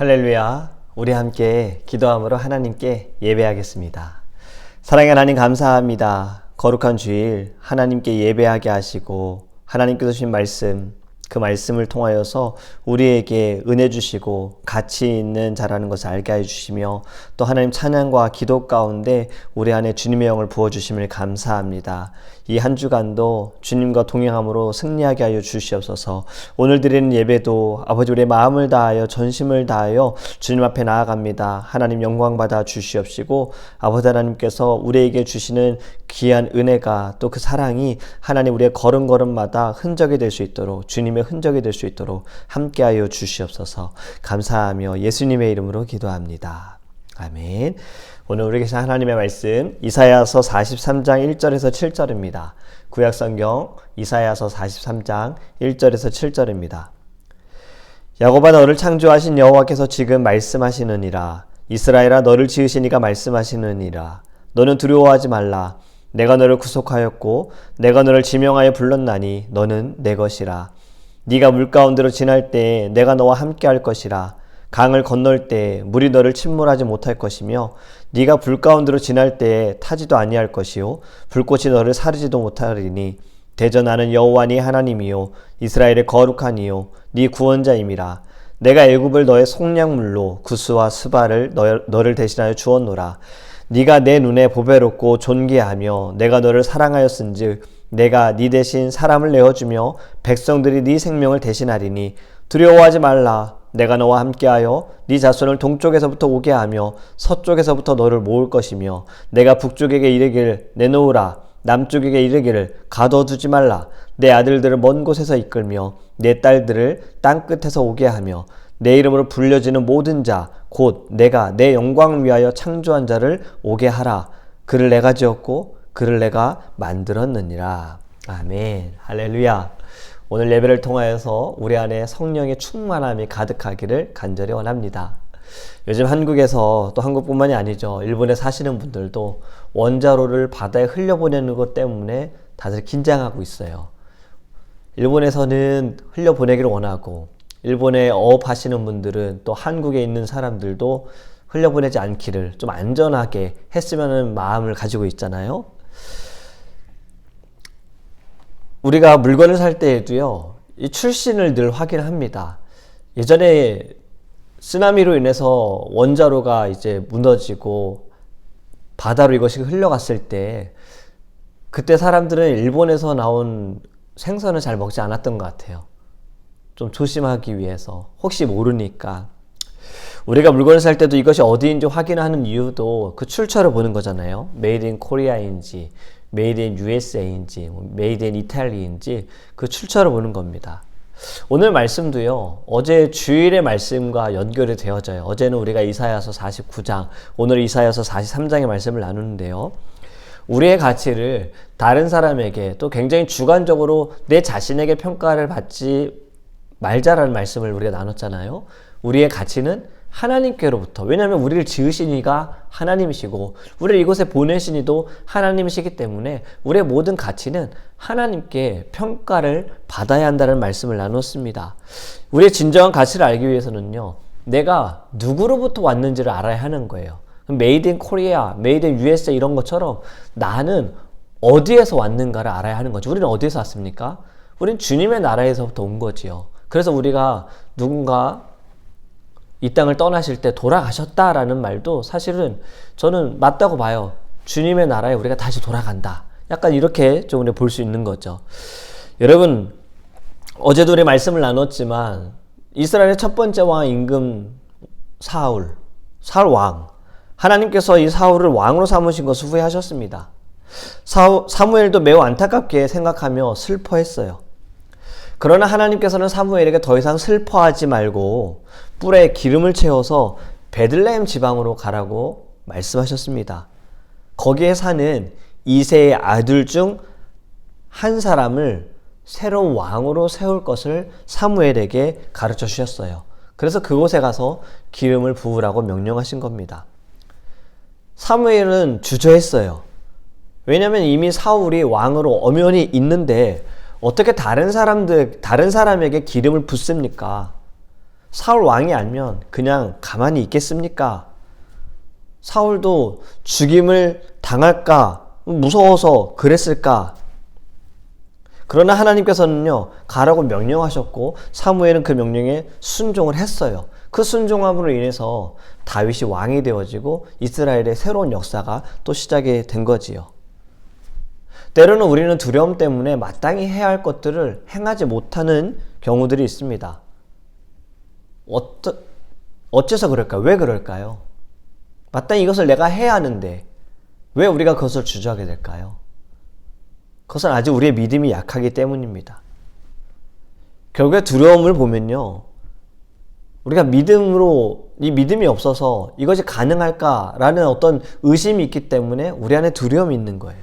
할렐루야. 우리 함께 기도함으로 하나님께 예배하겠습니다. 사랑의 하나님 감사합니다. 거룩한 주일 하나님께 예배하게 하시고 하나님께서 주신 말씀, 그 말씀을 통하여서 우리에게 은혜 주시고 가치 있는 자라는 것을 알게 해주시며 또 하나님 찬양과 기도 가운데 우리 안에 주님의 영을 부어주심을 감사합니다. 이 한 주간도 주님과 동행함으로 승리하게 하여 주시옵소서. 오늘 드리는 예배도 아버지 우리의 마음을 다하여 전심을 다하여 주님 앞에 나아갑니다. 하나님 영광 받아 주시옵시고 아버지 하나님께서 우리에게 주시는 귀한 은혜가 또 그 사랑이 하나님 우리의 걸음걸음마다 흔적이 될 수 있도록 주님의 흔적이 될 수 있도록 함께하여 주시옵소서. 감사하며 예수님의 이름으로 기도합니다. 아멘. 오늘 우리에게 주신 하나님의 말씀 이사야서 43장 1절에서 7절입니다. 구약성경 이사야서 43장 1절에서 7절입니다. 야곱아 너를 창조하신 여호와께서 지금 말씀하시느니라. 이스라엘아 너를 지으신 이가 말씀하시느니라. 너는 두려워하지 말라. 내가 너를 구속하였고 내가 너를 지명하여 불렀나니 너는 내 것이라. 네가 물 가운데로 지날 때에 내가 너와 함께 할 것이라. 강을 건널 때에 물이 너를 침몰하지 못할 것이며 네가 불 가운데로 지날 때에 타지도 아니할 것이요 불꽃이 너를 사르지도 못하리니 대저 나는 여호와니 하나님이요 이스라엘의 거룩한 이요 네 구원자임이라. 내가 애굽을 너의 속량물로 구스와 스바를 너를 대신하여 주었노라. 네가 내 눈에 보배롭고 존귀하며 내가 너를 사랑하였은즉 내가 네 대신 사람을 내어주며 백성들이 네 생명을 대신하리니 두려워하지 말라. 내가 너와 함께하여 네 자손을 동쪽에서부터 오게 하며 서쪽에서부터 너를 모을 것이며 내가 북쪽에게 이르기를 내놓으라. 남쪽에게 이르기를 가둬두지 말라. 내 아들들을 먼 곳에서 이끌며 내 딸들을 땅끝에서 오게 하며 내 이름으로 불려지는 모든 자 곧 내가 내 영광을 위하여 창조한 자를 오게 하라. 그를 내가 지었고 그를 내가 만들었느니라. 아멘. 할렐루야. 오늘 예배를 통하여서 우리 안에 성령의 충만함이 가득하기를 간절히 원합니다. 요즘 한국에서 또 한국뿐만이 아니죠. 일본에 사시는 분들도 원자로를 바다에 흘려보내는 것 때문에 다들 긴장하고 있어요. 일본에서는 흘려보내기를 원하고 일본에 어업하시는 분들은 또 한국에 있는 사람들도 흘려보내지 않기를 좀 안전하게 했으면 하는 마음을 가지고 있잖아요. 우리가 물건을 살 때에도요, 이 출신을 늘 확인합니다. 예전에 쓰나미로 인해서 원자로가 이제 무너지고 바다로 이것이 흘러갔을 때 그때 사람들은 일본에서 나온 생선을 잘 먹지 않았던 것 같아요. 좀 조심하기 위해서 혹시 모르니까. 우리가 물건을 살 때도 이것이 어디인지 확인하는 이유도 그 출처를 보는 거잖아요. Made in Korea인지 Made in USA인지 Made in Italy인지 그 출처를 보는 겁니다. 오늘 말씀도요, 어제 주일의 말씀과 연결이 되어져요. 어제는 우리가 이사야서 49장, 오늘 이사야서 43장의 말씀을 나누는데요, 우리의 가치를 다른 사람에게 또 굉장히 주관적으로 내 자신에게 평가를 받지 말자라는 말씀을 우리가 나눴잖아요. 우리의 가치는 하나님께로부터, 왜냐하면 우리를 지으신 이가 하나님이시고 우리를 이곳에 보내신 이도 하나님이시기 때문에 우리의 모든 가치는 하나님께 평가를 받아야 한다는 말씀을 나눴습니다. 우리의 진정한 가치를 알기 위해서는요, 내가 누구로부터 왔는지를 알아야 하는 거예요. Made in Korea, Made in USA 이런 것처럼 나는 어디에서 왔는가를 알아야 하는 거죠. 우리는 어디에서 왔습니까? 우리는 주님의 나라에서부터 온 거지요. 그래서 우리가 누군가 이 땅을 떠나실 때 돌아가셨다라는 말도 사실은 저는 맞다고 봐요. 주님의 나라에 우리가 다시 돌아간다. 약간 이렇게 좀 우리가 볼 수 있는 거죠. 여러분, 어제도 우리 말씀을 나눴지만 이스라엘의 첫 번째 왕 임금 사울 왕, 하나님께서 이 사울을 왕으로 삼으신 것을 후회하셨습니다. 사무엘도 매우 안타깝게 생각하며 슬퍼했어요. 그러나 하나님께서는 사무엘에게 더 이상 슬퍼하지 말고 뿔에 기름을 채워서 베들레헴 지방으로 가라고 말씀하셨습니다. 거기에 사는 이새의 아들 중 한 사람을 새로운 왕으로 세울 것을 사무엘에게 가르쳐 주셨어요. 그래서 그곳에 가서 기름을 부으라고 명령하신 겁니다. 사무엘은 주저했어요. 왜냐하면 이미 사울이 왕으로 엄연히 있는데 어떻게 다른 사람에게 기름을 붓습니까? 사울 왕이 알면 그냥 가만히 있겠습니까? 사울도 죽임을 당할까 무서워서 그랬을까? 그러나 하나님께서는요, 가라고 명령하셨고 사무엘은 그 명령에 순종을 했어요. 그 순종함으로 인해서 다윗이 왕이 되어지고 이스라엘의 새로운 역사가 또 시작이 된 거지요. 때로는 우리는 두려움 때문에 마땅히 해야 할 것들을 행하지 못하는 경우들이 있습니다. 어째서 그럴까요? 왜 그럴까요? 마땅히 이것을 내가 해야 하는데 왜 우리가 그것을 주저하게 될까요? 그것은 아직 우리의 믿음이 약하기 때문입니다. 결국에 두려움을 보면요, 우리가 이 믿음이 없어서 이것이 가능할까라는 어떤 의심이 있기 때문에 우리 안에 두려움이 있는 거예요.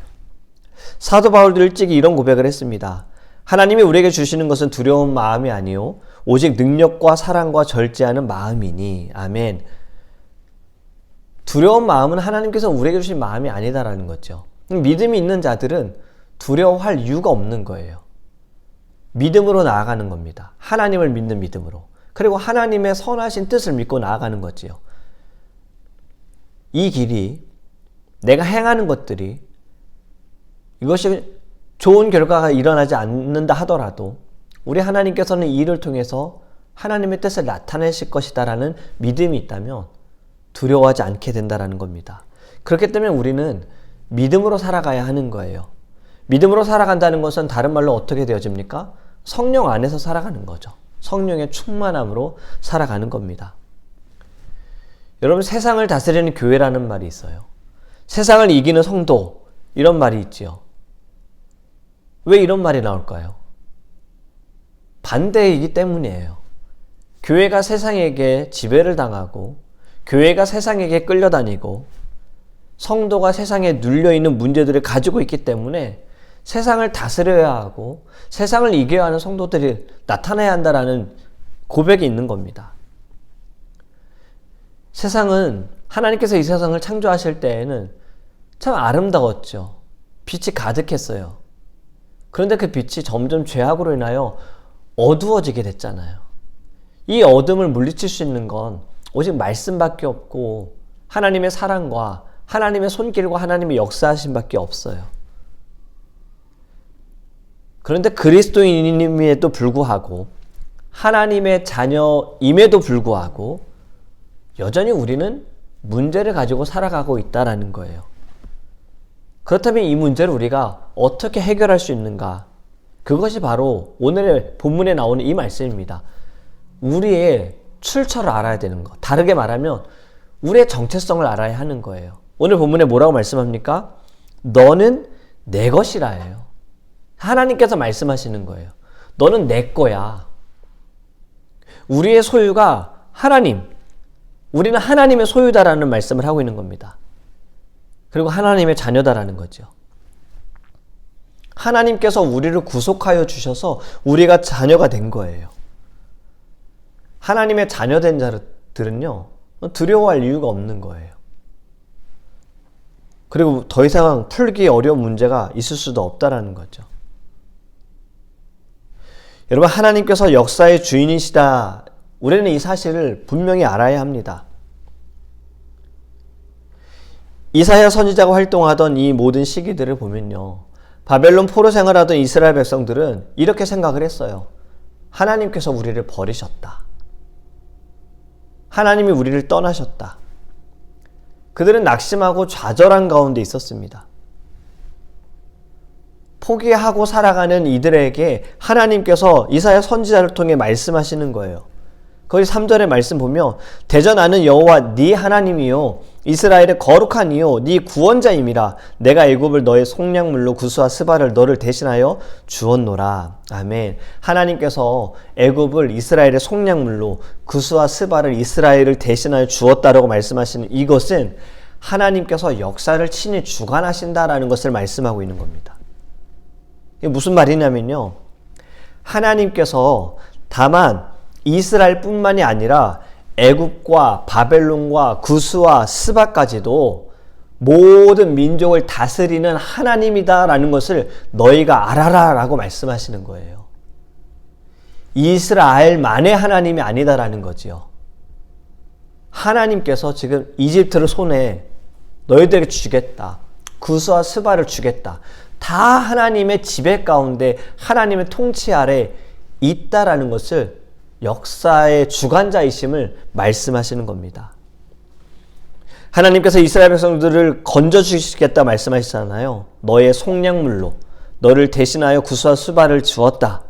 사도 바울도 일찍이 이런 고백을 했습니다. 하나님이 우리에게 주시는 것은 두려운 마음이 아니요 오직 능력과 사랑과 절제하는 마음이니. 아멘. 두려운 마음은 하나님께서 우리에게 주신 마음이 아니다라는 거죠. 믿음이 있는 자들은 두려워할 이유가 없는 거예요. 믿음으로 나아가는 겁니다. 하나님을 믿는 믿음으로. 그리고 하나님의 선하신 뜻을 믿고 나아가는 거지요. 이 길이, 내가 행하는 것들이 이것이 좋은 결과가 일어나지 않는다 하더라도 우리 하나님께서는 이 일을 통해서 하나님의 뜻을 나타내실 것이다라는 믿음이 있다면 두려워하지 않게 된다라는 겁니다. 그렇기 때문에 우리는 믿음으로 살아가야 하는 거예요. 믿음으로 살아간다는 것은 다른 말로 어떻게 되어집니까? 성령 안에서 살아가는 거죠. 성령의 충만함으로 살아가는 겁니다. 여러분, 세상을 다스리는 교회라는 말이 있어요. 세상을 이기는 성도, 이런 말이 있지요. 왜 이런 말이 나올까요? 반대이기 때문이에요. 교회가 세상에게 지배를 당하고 교회가 세상에게 끌려다니고 성도가 세상에 눌려있는 문제들을 가지고 있기 때문에 세상을 다스려야 하고 세상을 이겨야 하는 성도들이 나타나야 한다라는 고백이 있는 겁니다. 세상은 하나님께서 이 세상을 창조하실 때에는 참 아름다웠죠. 빛이 가득했어요. 그런데 그 빛이 점점 죄악으로 인하여 어두워지게 됐잖아요. 이 어둠을 물리칠 수 있는 건 오직 말씀밖에 없고 하나님의 사랑과 하나님의 손길과 하나님의 역사하심밖에 없어요. 그런데 그리스도인임에도 불구하고 하나님의 자녀임에도 불구하고 여전히 우리는 문제를 가지고 살아가고 있다는 거예요. 그렇다면 이 문제를 우리가 어떻게 해결할 수 있는가? 그것이 바로 오늘의 본문에 나오는 이 말씀입니다. 우리의 출처를 알아야 되는 것. 다르게 말하면 우리의 정체성을 알아야 하는 거예요. 오늘 본문에 뭐라고 말씀합니까? 너는 내 것이라예요. 하나님께서 말씀하시는 거예요. 너는 내 거야. 우리의 소유가 하나님, 우리는 하나님의 소유다라는 말씀을 하고 있는 겁니다. 그리고 하나님의 자녀다라는 거죠. 하나님께서 우리를 구속하여 주셔서 우리가 자녀가 된 거예요. 하나님의 자녀된 자들은요, 두려워할 이유가 없는 거예요. 그리고 더 이상 풀기 어려운 문제가 있을 수도 없다라는 거죠. 여러분, 하나님께서 역사의 주인이시다. 우리는 이 사실을 분명히 알아야 합니다. 이사야 선지자가 활동하던 이 모든 시기들을 보면요, 바벨론 포로 생활하던 이스라엘 백성들은 이렇게 생각을 했어요. 하나님께서 우리를 버리셨다. 하나님이 우리를 떠나셨다. 그들은 낙심하고 좌절한 가운데 있었습니다. 포기하고 살아가는 이들에게 하나님께서 이사야 선지자를 통해 말씀하시는 거예요. 거기 3절의 말씀 보면 대전하는 여호와 네 하나님이요 이스라엘의 거룩한 이요 네 구원자임이라. 내가 애굽을 너의 속량물로 구스와 스바를 너를 대신하여 주었노라. 아멘. 하나님께서 애굽을 이스라엘의 속량물로 구스와 스바를 이스라엘을 대신하여 주었다라고 말씀하시는 이것은 하나님께서 역사를 친히 주관하신다라는 것을 말씀하고 있는 겁니다. 이게 무슨 말이냐면요, 하나님께서 다만 이스라엘뿐만이 아니라 애굽과 바벨론과 구스와 스바까지도 모든 민족을 다스리는 하나님이다라는 것을 너희가 알아라 라고 말씀하시는 거예요. 이스라엘만의 하나님이 아니다라는 거지요. 하나님께서 지금 이집트를 손에 너희들에게 주겠다. 구스와 스바를 주겠다. 다 하나님의 지배 가운데 하나님의 통치 아래 있다라는 것을 역사의 주관자이심을 말씀하시는 겁니다. 하나님께서 이스라엘 백성들을 건져주시겠다 말씀하시잖아요. 너의 속량물로 너를 대신하여 구스와 스바를 주었다.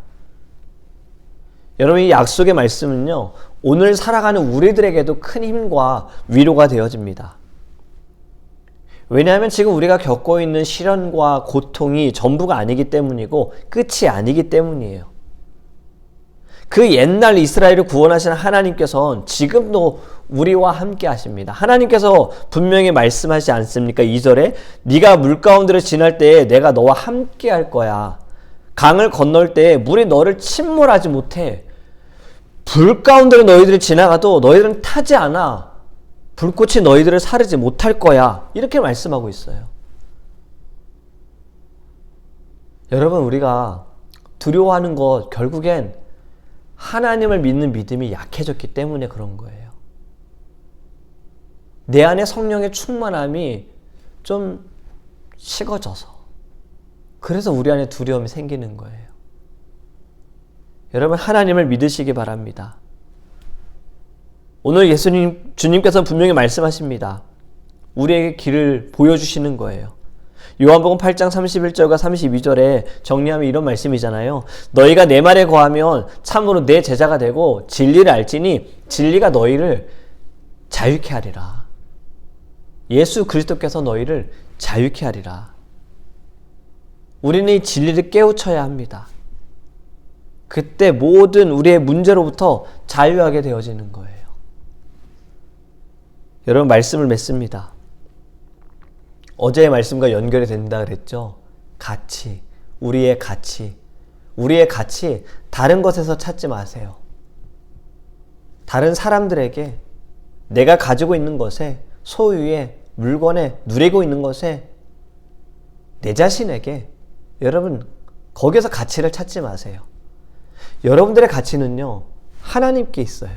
여러분, 이 약속의 말씀은요, 오늘 살아가는 우리들에게도 큰 힘과 위로가 되어집니다. 왜냐하면 지금 우리가 겪고 있는 시련과 고통이 전부가 아니기 때문이고 끝이 아니기 때문이에요. 그 옛날 이스라엘을 구원하신 하나님께서는 지금도 우리와 함께 하십니다. 하나님께서 분명히 말씀하시지 않습니까? 2절에 네가 물 가운데를 지날 때에 내가 너와 함께 할 거야. 강을 건널 때에 물이 너를 침몰하지 못해. 불 가운데로 너희들이 지나가도 너희들은 타지 않아. 불꽃이 너희들을 사르지 못할 거야. 이렇게 말씀하고 있어요. 여러분, 우리가 두려워하는 것 결국엔 하나님을 믿는 믿음이 약해졌기 때문에 그런 거예요. 내 안에 성령의 충만함이 좀 식어져서 그래서 우리 안에 두려움이 생기는 거예요. 여러분, 하나님을 믿으시기 바랍니다. 오늘 주님께서는 분명히 말씀하십니다. 우리에게 길을 보여주시는 거예요. 요한복음 8장 31절과 32절에 정리하면 이런 말씀이잖아요. 너희가 내 말에 거하면 참으로 내 제자가 되고 진리를 알지니 진리가 너희를 자유케 하리라. 예수 그리스도께서 너희를 자유케 하리라. 우리는 이 진리를 깨우쳐야 합니다. 그때 모든 우리의 문제로부터 자유하게 되어지는 거예요. 여러분, 말씀을 맺습니다. 어제의 말씀과 연결이 된다 그랬죠. 가치, 우리의 가치. 우리의 가치 다른 것에서 찾지 마세요. 다른 사람들에게, 내가 가지고 있는 것에, 소유에, 물건에, 누리고 있는 것에, 내 자신에게, 여러분 거기서 가치를 찾지 마세요. 여러분들의 가치는요, 하나님께 있어요.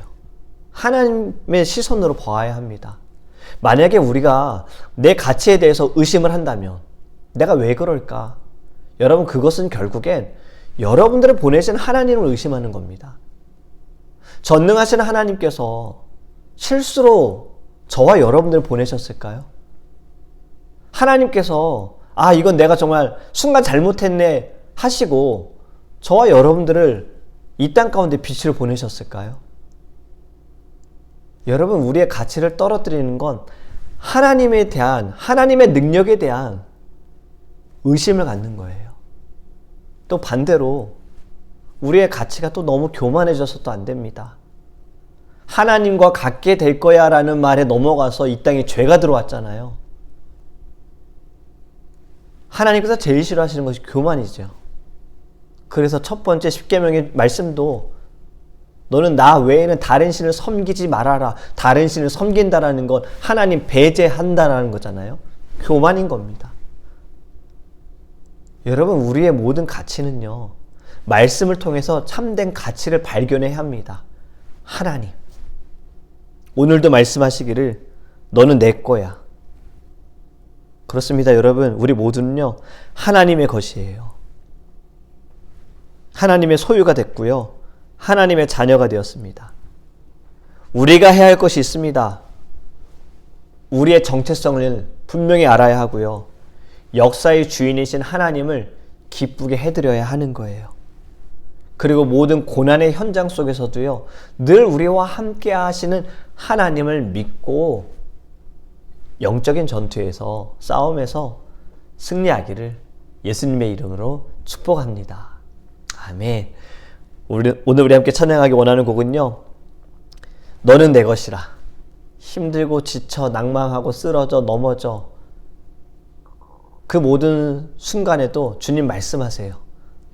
하나님의 시선으로 봐야 합니다. 만약에 우리가 내 가치에 대해서 의심을 한다면 내가 왜 그럴까? 여러분, 그것은 결국엔 여러분들을 보내신 하나님을 의심하는 겁니다. 전능하신 하나님께서 실수로 저와 여러분들을 보내셨을까요? 하나님께서 이건 내가 정말 순간 잘못했네 하시고 저와 여러분들을 이 땅 가운데 빛을 보내셨을까요? 여러분, 우리의 가치를 떨어뜨리는 건 하나님에 대한, 하나님의 능력에 대한 의심을 갖는 거예요. 또 반대로 우리의 가치가 또 너무 교만해져서 또 안 됩니다. 하나님과 같게 될 거야 라는 말에 넘어가서 이 땅에 죄가 들어왔잖아요. 하나님께서 제일 싫어하시는 것이 교만이죠. 그래서 첫 번째 십계명의 말씀도 너는 나 외에는 다른 신을 섬기지 말아라. 다른 신을 섬긴다라는 건 하나님 배제한다라는 거잖아요. 교만인 겁니다. 여러분, 우리의 모든 가치는요, 말씀을 통해서 참된 가치를 발견해야 합니다. 하나님. 오늘도 말씀하시기를 너는 내 거야. 그렇습니다. 여러분, 우리 모두는요, 하나님의 것이에요. 하나님의 소유가 됐고요. 하나님의 자녀가 되었습니다. 우리가 해야 할 것이 있습니다. 우리의 정체성을 분명히 알아야 하고요. 역사의 주인이신 하나님을 기쁘게 해드려야 하는 거예요. 그리고 모든 고난의 현장 속에서도요, 늘 우리와 함께 하시는 하나님을 믿고 영적인 전투에서, 싸움에서 승리하기를 예수님의 이름으로 축복합니다. 아멘. 오늘 우리 함께 찬양하기 원하는 곡은요, 너는 내 것이라. 힘들고 지쳐 낭망하고 쓰러져 넘어져 그 모든 순간에도 주님 말씀하세요.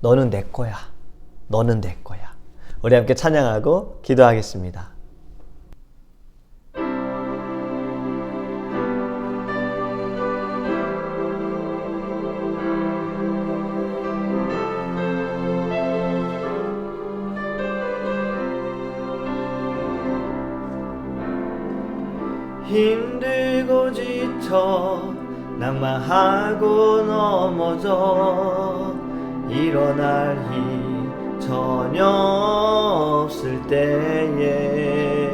너는 내 거야. 너는 내 거야. 우리 함께 찬양하고 기도하겠습니다. 힘들고 지쳐 낭만하고 넘어져 일어날 힘 전혀 없을 때에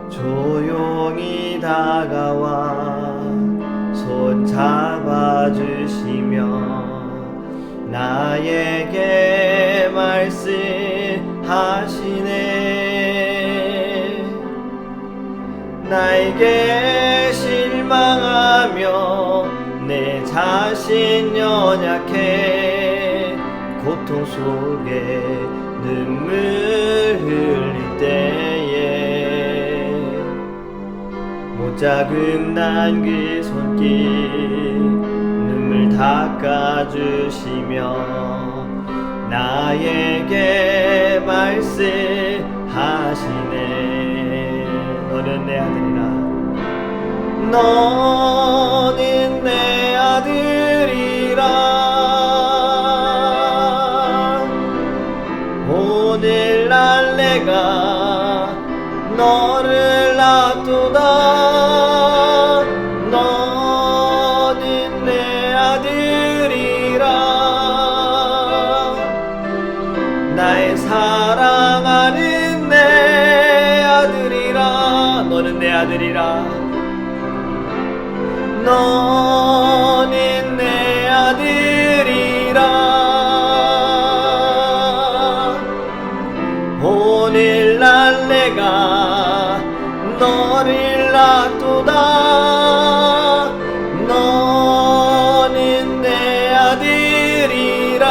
조용히 다가와 손 잡아주시며 나에게 말씀하시네. 나에게 실망하며 내 자신 연약해 고통 속에 눈물 흘릴 때에 못자국난 그 손길 눈물 닦아주시며 나에게 말씀하시네. 너는 내 아들이라. 너는 내 아들이라. 오늘날 내가 너를 놔두다. 너는 내 아들이라. 나의 사랑하는 내 아들이라. 너는 내 아들이라. 너는 내 아들이라. 오늘날 내가 너를 놔두다. 너는 내 아들이라.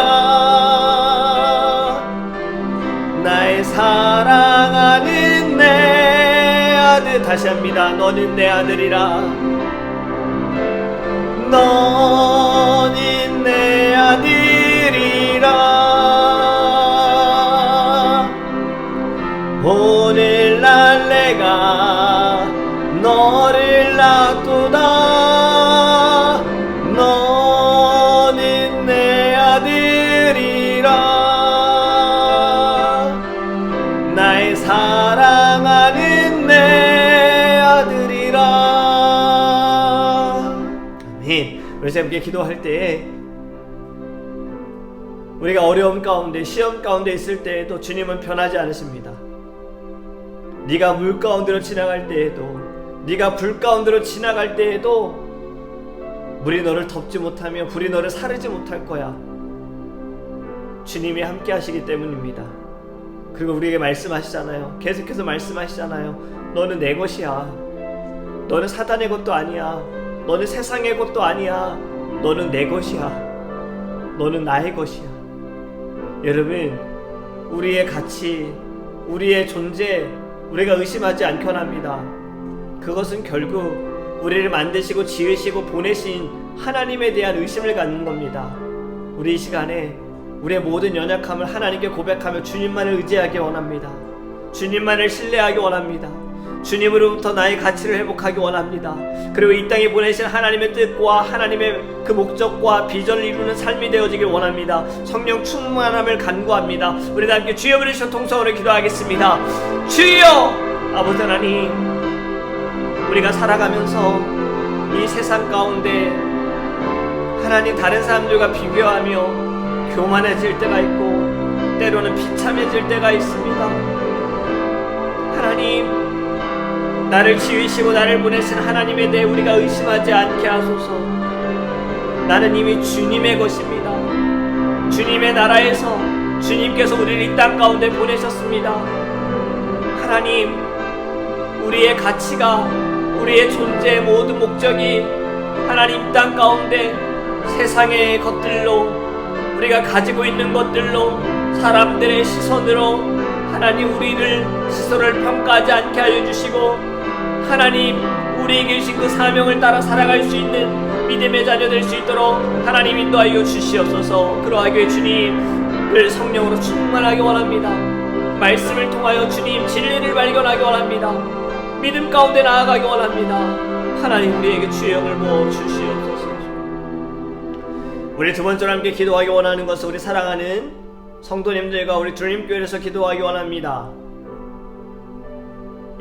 나의 사랑하는 내 아들. 다시 합니다. 너는 내 아들이라. 너는 내 아들이라. 오늘날 내가 너를 놔두다. 너는 내 아들이라. 나의 사랑하는 내 아들이라. 우리 함께 기도할 때 우리가 어려움 가운데 시험 가운데 있을 때에도 주님은 변하지 않으십니다. 네가 물 가운데로 지나갈 때에도 네가 불 가운데로 지나갈 때에도 물이 너를 덮지 못하며 불이 너를 사르지 못할 거야. 주님이 함께 하시기 때문입니다. 그리고 우리에게 말씀하시잖아요. 계속해서 말씀하시잖아요. 너는 내 것이야. 너는 사단의 것도 아니야. 너는 세상의 것도 아니야. 너는 내 것이야. 너는 나의 것이야. 여러분, 우리의 가치, 우리의 존재, 우리가 의심하지 않게 합니다. 그것은 결국 우리를 만드시고 지으시고 보내신 하나님에 대한 의심을 갖는 겁니다. 우리 이 시간에 우리의 모든 연약함을 하나님께 고백하며 주님만을 의지하기 원합니다. 주님만을 신뢰하기 원합니다. 주님으로부터 나의 가치를 회복하기 원합니다. 그리고 이 땅에 보내신 하나님의 뜻과 하나님의 그 목적과 비전을 이루는 삶이 되어지길 원합니다. 성령 충만함을 간구합니다. 우리 다 함께 주여 부르시며 통성으로 기도하겠습니다. 주여! 아버지 하나님, 우리가 살아가면서 이 세상 가운데 하나님 다른 사람들과 비교하며 교만해질 때가 있고 때로는 비참해질 때가 있습니다. 하나님, 나를 지으시고 나를 보내신 하나님에 대해 우리가 의심하지 않게 하소서. 나는 이미 주님의 것입니다. 주님의 나라에서 주님께서 우리를 이 땅 가운데 보내셨습니다. 하나님, 우리의 가치가, 우리의 존재의 모든 목적이 하나님 이 땅 가운데 세상의 것들로, 우리가 가지고 있는 것들로, 사람들의 시선으로 하나님 우리를 스스로를 평가하지 않게 하여 주시고, 하나님 우리에게 주신 그 사명을 따라 살아갈 수 있는 믿음의 자녀 될 수 있도록 하나님 인도하여 주시옵소서. 그러하기 위해 주님을 성령으로 충만하게 원합니다. 말씀을 통하여 주님 진리를 발견하기 원합니다. 믿음 가운데 나아가기 원합니다. 하나님 우리에게 주의 영을 부어 주시옵소서. 우리 두 번째로 함께 기도하기 원하는 것은 우리 사랑하는 성도님들과 우리 주님교회에서 기도하기 원합니다.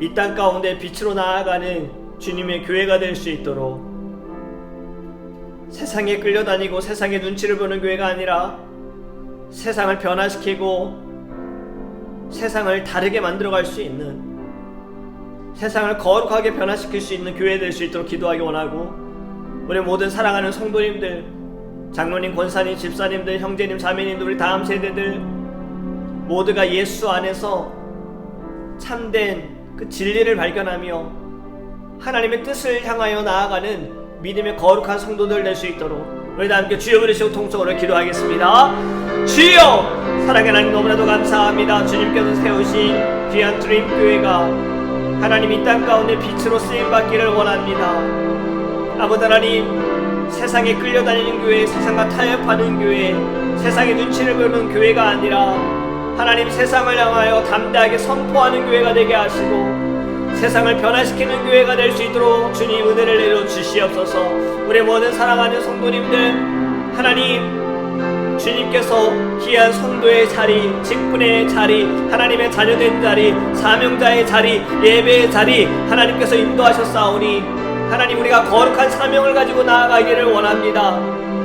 이 땅 가운데 빛으로 나아가는 주님의 교회가 될 수 있도록, 세상에 끌려다니고 세상의 눈치를 보는 교회가 아니라 세상을 변화시키고 세상을 다르게 만들어갈 수 있는, 세상을 거룩하게 변화시킬 수 있는 교회 될 수 있도록 기도하기 원하고, 우리 모든 사랑하는 성도님들, 장로님, 권사님, 집사님들, 형제님, 자매님들, 우리 다음 세대들 모두가 예수 안에서 참된 그 진리를 발견하며 하나님의 뜻을 향하여 나아가는 믿음의 거룩한 성도들 될 수 있도록 우리 다 함께 주여 부르시고 통성으로 기도하겠습니다. 주여! 사랑의 하나님, 너무나도 감사합니다. 주님께서 세우신 귀한 드림교회가 하나님 이 땅 가운데 빛으로 쓰임받기를 원합니다. 아버지 하나님, 세상에 끌려다니는 교회, 세상과 타협하는 교회, 세상의 눈치를 보는 교회가 아니라 하나님 세상을 향하여 담대하게 선포하는 교회가 되게 하시고 세상을 변화시키는 교회가 될 수 있도록 주님 은혜를 내려 주시옵소서. 우리 모든 사랑하는 성도님들, 하나님 주님께서 귀한 성도의 자리, 직분의 자리, 하나님의 자녀된 자리, 사명자의 자리, 예배의 자리 하나님께서 인도하셨사오니 하나님 우리가 거룩한 사명을 가지고 나아가기를 원합니다.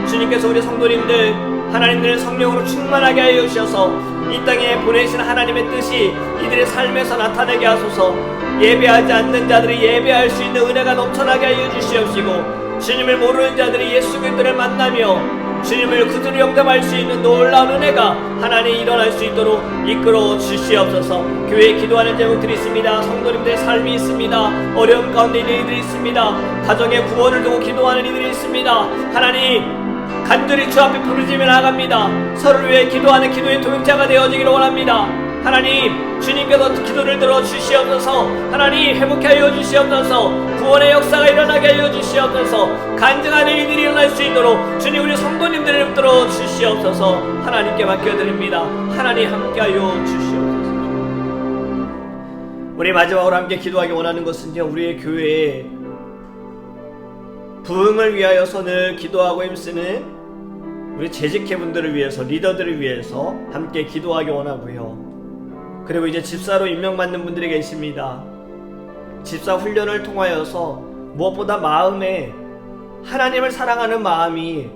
주님께서 우리 성도님들 하나님들을 성령으로 충만하게 하여 주셔서 이 땅에 보내신 하나님의 뜻이 이들의 삶에서 나타나게 하소서. 예배하지 않는 자들이 예배할 수 있는 은혜가 넘쳐나게 하여 주시옵시고, 주님을 모르는 자들이 예수 그리스도를 만나며 주님을 그들을 영접할 수 있는 놀라운 은혜가 하나님 일어날 수 있도록 이끌어 주시옵소서. 교회에 기도하는 제목들이 있습니다. 성도님들의 삶이 있습니다. 어려움 가운데 있는 이들이 있습니다. 가정의 구원을 두고 기도하는 이들이 있습니다. 하나님 간절히 주 앞에 부르짖으며 나아갑니다. 서로를 위해 기도하는 기도의 동역자가 되어지기를 원합니다. 하나님 주님께서 기도를 들어 주시옵소서. 하나님 회복해 하여 주시옵소서. 구원의 역사가 일어나게 하여 주시옵소서. 간증하는 일들이 일어날 수 있도록 주님 우리 성도님들을 붙들어 주시옵소서. 하나님께 맡겨드립니다. 하나님 함께하여 주시옵소서. 우리 마지막으로 함께 기도하기 원하는 것은요, 우리의 교회에 부흥을 위하여서 늘 기도하고 힘쓰는 우리 재직회분들을 위해서, 리더들을 위해서 함께 기도하기 원하고요. 그리고 이제 집사로 임명받는 분들이 계십니다. 집사 훈련을 통하여서 무엇보다 마음에 하나님을 사랑하는 마음이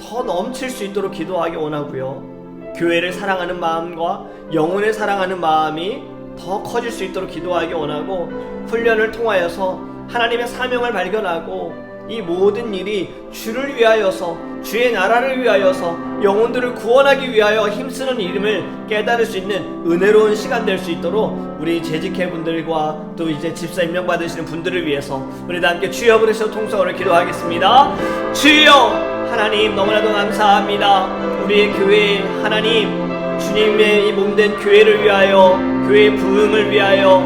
더 넘칠 수 있도록 기도하기 원하고요. 교회를 사랑하는 마음과 영혼을 사랑하는 마음이 더 커질 수 있도록 기도하기 원하고, 훈련을 통하여서 하나님의 사명을 발견하고 이 모든 일이 주를 위하여서, 주의 나라를 위하여서, 영혼들을 구원하기 위하여 힘쓰는 이름을 깨달을 수 있는 은혜로운 시간 될 수 있도록 우리 재직회분들과 또 이제 집사 임명 받으시는 분들을 위해서 우리 다 함께 주여 부르시고 통성으로 기도하겠습니다. 주여! 하나님 너무나도 감사합니다. 우리의 교회 하나님, 주님의 이 몸된 교회를 위하여, 교회의 부흥을 위하여,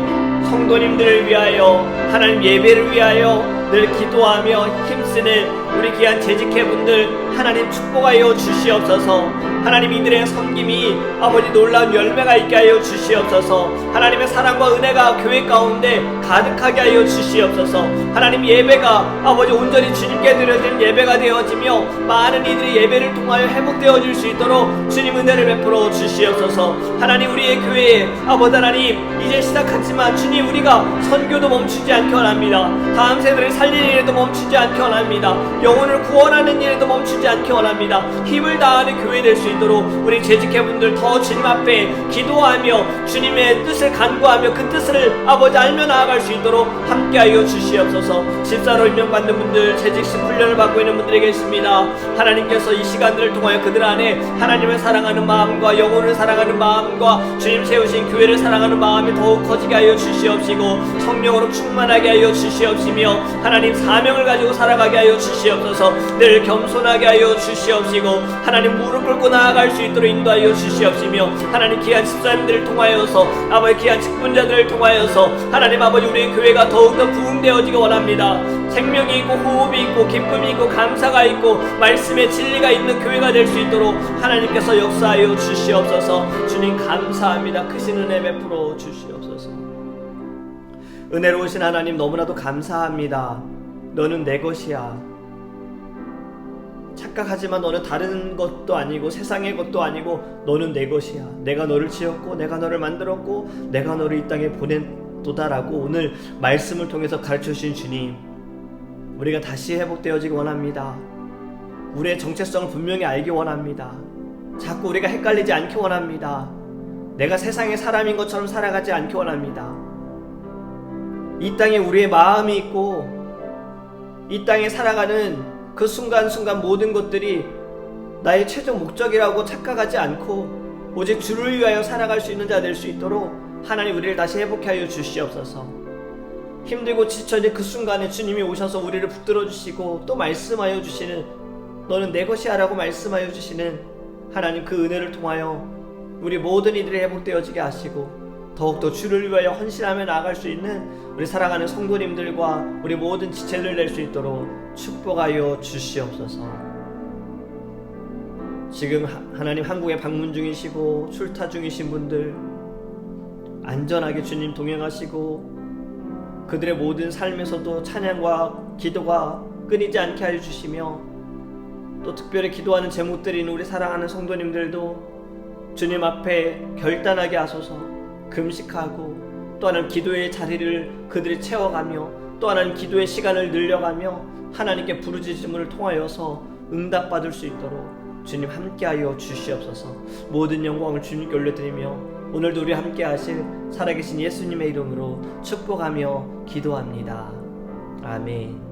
성도님들을 위하여, 하나님 예배를 위하여 늘 기도하며 힘쓰는 우리 귀한 재직회분들 하나님 축복하여 주시옵소서. 하나님 이들의 섬김이 아버지 놀라운 열매가 있게 하여 주시옵소서. 하나님의 사랑과 은혜가 교회 가운데 가득하게 하여 주시옵소서. 하나님 예배가 아버지 온전히 주님께 드려진 예배가 되어지며 많은 이들이 예배를 통하여 회복되어질 수 있도록 주님 은혜를 베풀어 주시옵소서. 하나님 우리의 교회에 아버지 하나님 이제 시작하지만 주님 우리가 선교도 멈추지 않게 원합니다. 다음 세대를 살리는 일에도 멈추지 않게 원합니다. 영혼을 구원하는 일에도 멈추지 않게 원합니다. 힘을 다하는 교회 될 수 있도록 우리 재직회분들 더 주님 앞에 기도하며 주님의 뜻을 간구하며 그 뜻을 아버지 알며 나아갈 수 있도록 함께하여 주시옵소서. 집사로 임명받는 분들, 재직식 훈련을 받고 있는 분들이 계십니다. 하나님께서 이 시간들을 통하여 그들 안에 하나님을 사랑하는 마음과 영혼을 사랑하는 마음과 주님 세우신 교회를 사랑하는 마음이 더욱 커지게 하여 주시옵시고, 성령으로 충만하게 하여 주시옵시며 하나님 사명을 가지고 살아가게 하여 주시옵소서. 늘 겸손하게 하여 주시옵시고 하나님 무릎 꿇고 나아갈 수 있도록 인도하여 주시옵시며, 하나님 귀한 집사님들을 통하여서 아버지 귀한 직분자들을 통하여서 하나님 아버지 우리의 교회가 더욱더 부흥되어지기 원합니다. 생명이 있고 호흡이 있고 기쁨이 있고 감사가 있고 말씀의 진리가 있는 교회가 될 수 있도록 하나님께서 역사하여 주시옵소서. 주님 감사합니다. 크신 은혜 베풀어 주시옵소서. 은혜로우신 하나님 너무나도 감사합니다. 너는 내 것이야. 착각하지만 너는 다른 것도 아니고 세상의 것도 아니고 너는 내 것이야. 내가 너를 지었고 내가 너를 만들었고 내가 너를 이 땅에 보낸 도달하고 오늘 말씀을 통해서 가르쳐 주신 주님, 우리가 다시 회복되어지기 원합니다. 우리의 정체성을 분명히 알기 원합니다. 자꾸 우리가 헷갈리지 않기 원합니다. 내가 세상의 사람인 것처럼 살아가지 않기 원합니다. 이 땅에 우리의 마음이 있고 이 땅에 살아가는 그 순간순간 모든 것들이 나의 최종 목적이라고 착각하지 않고 오직 주를 위하여 살아갈 수 있는 자 될 수 있도록 하나님 우리를 다시 회복해 하여 주시옵소서. 힘들고 지쳐진 그 순간에 주님이 오셔서 우리를 붙들어 주시고 또 말씀하여 주시는, 너는 내 것이야 라고 말씀하여 주시는 하나님, 그 은혜를 통하여 우리 모든 이들이 회복되어지게 하시고 더욱더 주를 위하여 헌신하며 나아갈 수 있는 우리 사랑하는 성도님들과 우리 모든 지체를 낼 수 있도록 축복하여 주시옵소서. 지금 하나님 한국에 방문 중이시고 출타 중이신 분들 안전하게 주님 동행하시고 그들의 모든 삶에서도 찬양과 기도가 끊이지 않게 하여 주시며 또 특별히 기도하는 제목들인 우리 사랑하는 성도님들도 주님 앞에 결단하게 하소서. 금식하고 또 하나님 기도의 자리를 그들이 채워가며 또 하나님 기도의 시간을 늘려가며 하나님께 부르짖음을 통하여서 응답받을 수 있도록 주님 함께하여 주시옵소서. 모든 영광을 주님께 올려드리며 오늘도 우리 함께 하실 살아계신 예수님의 이름으로 축복하며 기도합니다. 아멘.